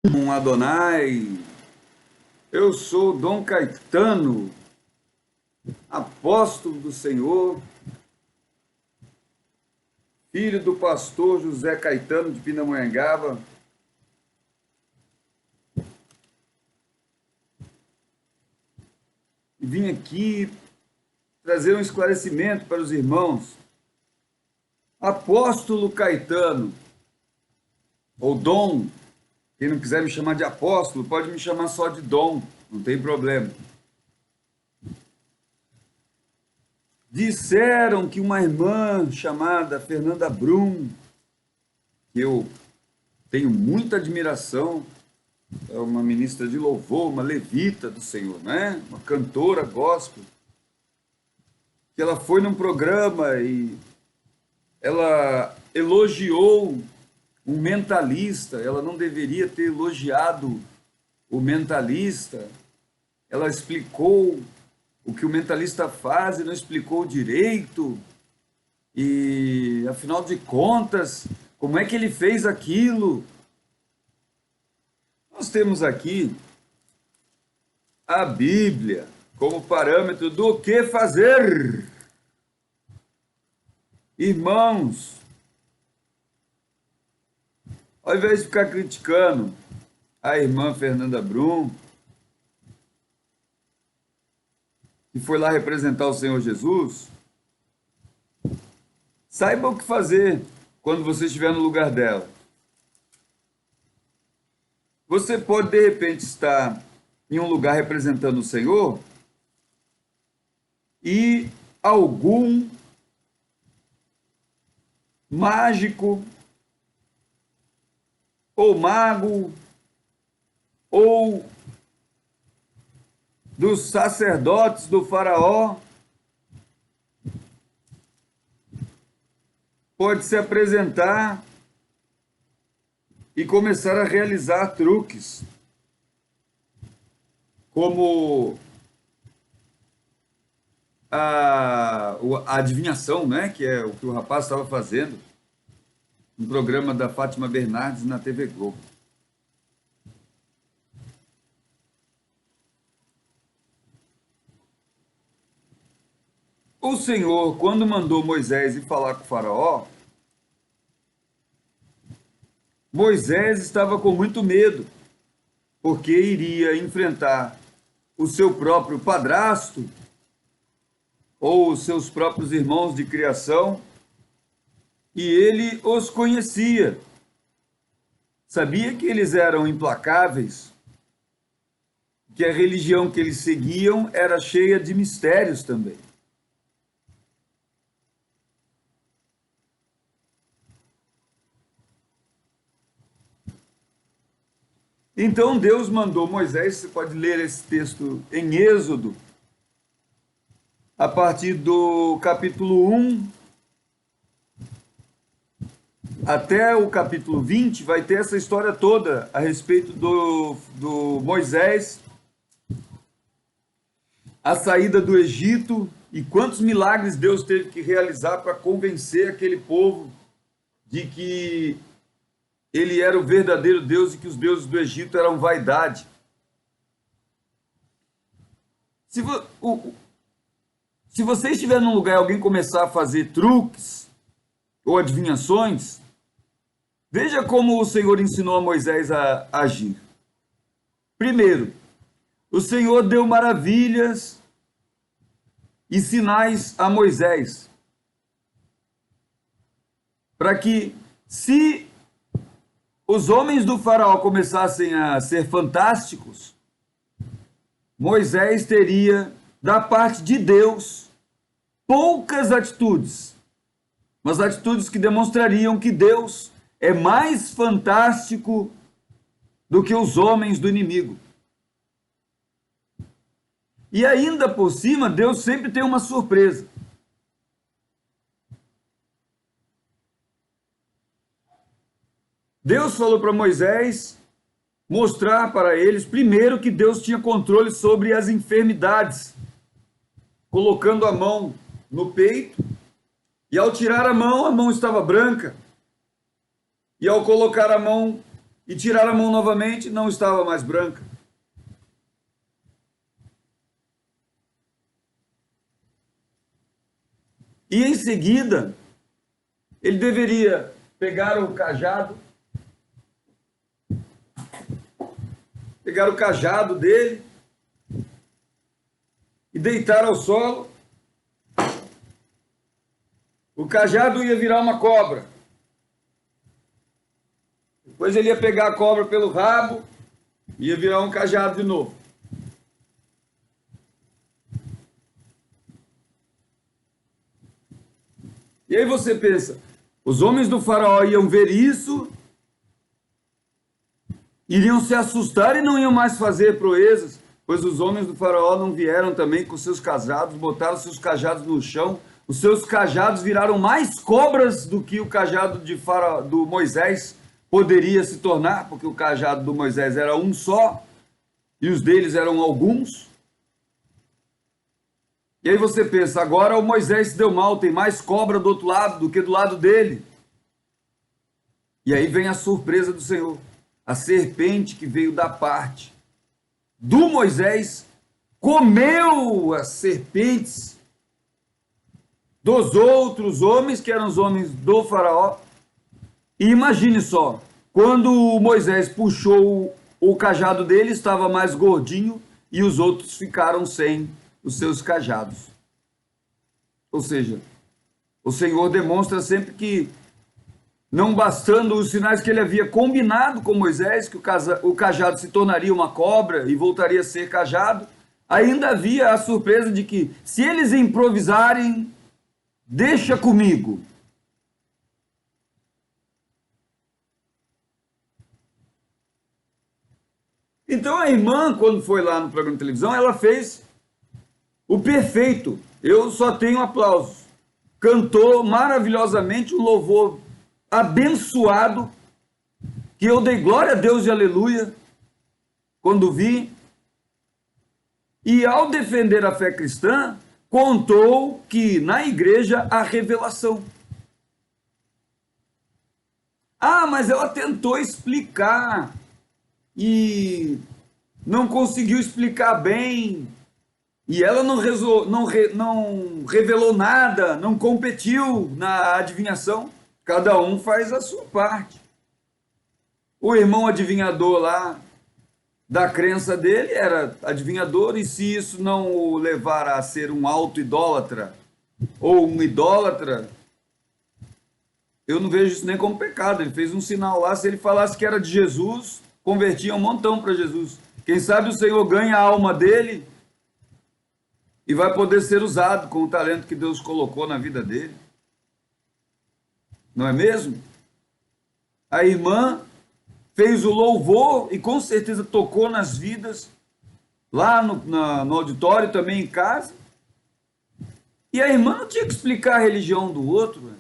Adonai, eu sou Dom Caetano, apóstolo do Senhor, filho do pastor José Caetano de Pindamonhangaba. E vim aqui trazer um esclarecimento para os irmãos. Apóstolo Caetano, ou Dom, quem não quiser me chamar de apóstolo, pode me chamar só de Dom, não tem problema. Disseram que uma irmã chamada Fernanda Brum, que eu tenho muita admiração, é uma ministra de louvor, uma levita do Senhor, né? Uma cantora gospel, que ela foi num programa e ela elogiou um mentalista, ela não deveria ter elogiado o mentalista, ela explicou o que o mentalista faz e não explicou direito, e afinal de contas, como é que ele fez aquilo? Nós temos aqui a Bíblia como parâmetro do que fazer. Irmãos, ao invés de ficar criticando a irmã Fernanda Brum, que foi lá representar o Senhor Jesus, saiba o que fazer quando você estiver no lugar dela. Você pode, de repente, estar em um lugar representando o Senhor e algum mágico ou mago ou dos sacerdotes do faraó pode se apresentar e começar a realizar truques, como a adivinhação, né? Que é o que o rapaz estava fazendo no programa da Fátima Bernardes na TV Globo. O Senhor, quando mandou Moisés ir falar com o faraó, Moisés estava com muito medo, porque iria enfrentar o seu próprio padrasto ou os seus próprios irmãos de criação, e ele os conhecia. Sabia que eles eram implacáveis, que a religião que eles seguiam era cheia de mistérios também. Então Deus mandou Moisés, você pode ler esse texto em Êxodo, a partir do capítulo 1 até o capítulo 20, vai ter essa história toda a respeito do Moisés, a saída do Egito e quantos milagres Deus teve que realizar para convencer aquele povo de que ele era o verdadeiro Deus e que os deuses do Egito eram vaidade. Se você estiver num lugar e alguém começar a fazer truques ou adivinhações, veja como o Senhor ensinou a Moisés a agir. Primeiro, o Senhor deu maravilhas e sinais a Moisés, para que, se os homens do faraó começassem a ser fantásticos, Moisés teria, da parte de Deus, poucas atitudes, mas atitudes que demonstrariam que Deus é mais fantástico do que os homens do inimigo. E ainda por cima, Deus sempre tem uma surpresa. Deus falou para Moisés mostrar para eles, primeiro, que Deus tinha controle sobre as enfermidades, colocando a mão no peito, e ao tirar a mão estava branca, e ao colocar a mão e tiraram a mão novamente, não estava mais branca. E em seguida, ele deveria pegar o cajado dele e deitar ao solo. O cajado ia virar uma cobra. Depois ele ia pegar a cobra pelo rabo e ia virar um cajado de novo. E aí você pensa, os homens do faraó iam ver isso, iriam se assustar e não iam mais fazer proezas, pois os homens do faraó não vieram também com seus cajados, botaram seus cajados no chão, os seus cajados viraram mais cobras do que o cajado do Moisés poderia se tornar, porque o cajado do Moisés era um só e os deles eram alguns. E aí você pensa, agora o Moisés se deu mal, tem mais cobra do outro lado do que do lado dele. E aí vem a surpresa do Senhor. A serpente que veio da parte do Moisés comeu as serpentes dos outros homens, que eram os homens do faraó. E imagine só, quando Moisés puxou o cajado dele, estava mais gordinho e os outros ficaram sem os seus cajados. Ou seja, o Senhor demonstra sempre que, não bastando os sinais que ele havia combinado com Moisés, que o cajado se tornaria uma cobra e voltaria a ser cajado, ainda havia a surpresa de que, se eles improvisarem, deixa comigo. Então a irmã, quando foi lá no programa de televisão, ela fez o perfeito. Eu só tenho aplausos. Cantou maravilhosamente um louvor abençoado, que eu dei glória a Deus e aleluia quando vi. E ao defender a fé cristã, contou que na igreja há revelação. Ah, mas ela tentou explicar e não conseguiu explicar bem. E ela não revelou nada, não competiu na adivinhação. Cada um faz a sua parte. O irmão adivinhador lá, da crença dele, era adivinhador, e se isso não o levar a ser um auto-idólatra ou um idólatra, eu não vejo isso nem como pecado. Ele fez um sinal lá, se ele falasse que era de Jesus, convertia um montão para Jesus. Quem sabe o Senhor ganha a alma dele e vai poder ser usado com o talento que Deus colocou na vida dele. Não é mesmo? A irmã fez o louvor e com certeza tocou nas vidas, lá no auditório, também em casa. E a irmã não tinha que explicar a religião do outro.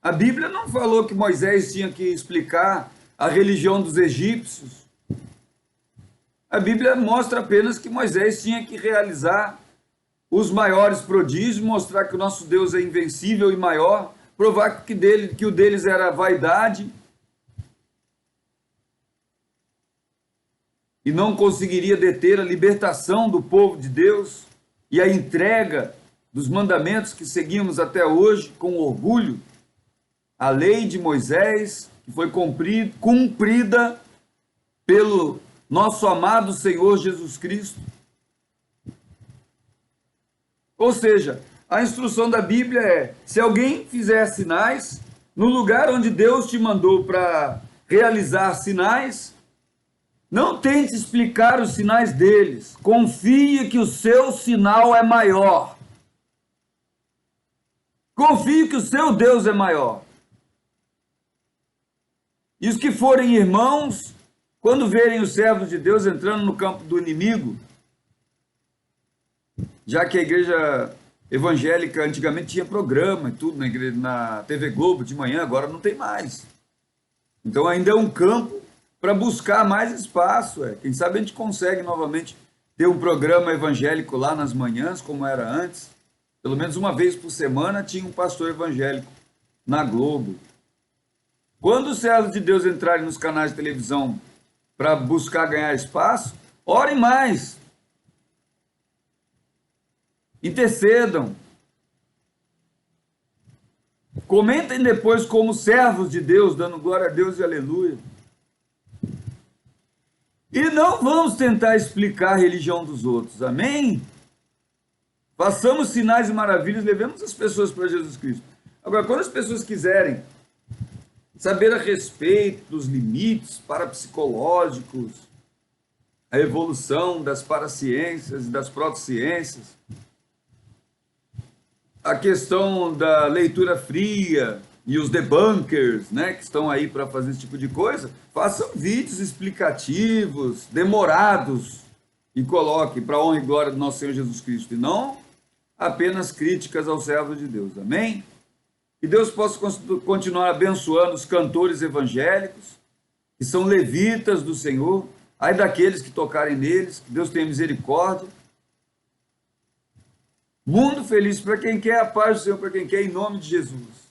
A Bíblia não falou que Moisés tinha que explicar a religião dos egípcios. A Bíblia mostra apenas que Moisés tinha que realizar os maiores prodígios, mostrar que o nosso Deus é invencível e maior, provar que o deles era vaidade e não conseguiria deter a libertação do povo de Deus e a entrega dos mandamentos que seguimos até hoje com orgulho. A lei de Moisés, que foi cumprida pelo nosso amado Senhor Jesus Cristo. Ou seja, a instrução da Bíblia é: se alguém fizer sinais, no lugar onde Deus te mandou para realizar sinais, não tente explicar os sinais deles. Confie que o seu sinal é maior. Confie que o seu Deus é maior. E os que forem irmãos, quando verem os servos de Deus entrando no campo do inimigo, já que a igreja evangélica antigamente tinha programa e tudo na TV Globo de manhã, agora não tem mais. Então ainda é um campo para buscar mais espaço. Quem sabe a gente consegue novamente ter um programa evangélico lá nas manhãs, como era antes. Pelo menos uma vez por semana tinha um pastor evangélico na Globo. Quando os servos de Deus entrarem nos canais de televisão para buscar ganhar espaço, orem mais. Intercedam. Comentem depois como servos de Deus, dando glória a Deus e aleluia. E não vamos tentar explicar a religião dos outros, amém? Façamos sinais e maravilhas, levemos as pessoas para Jesus Cristo. Agora, quando as pessoas quiserem saber a respeito dos limites parapsicológicos, a evolução das paraciências e das protociências, a questão da leitura fria e os debunkers, né, que estão aí para fazer esse tipo de coisa, façam vídeos explicativos, demorados, e coloquem para a honra e glória do nosso Senhor Jesus Cristo, e não apenas críticas aos servos de Deus, amém? Que Deus possa continuar abençoando os cantores evangélicos, que são levitas do Senhor, ai daqueles que tocarem neles, que Deus tenha misericórdia. Mundo feliz para quem quer, a paz do Senhor para quem quer, em nome de Jesus.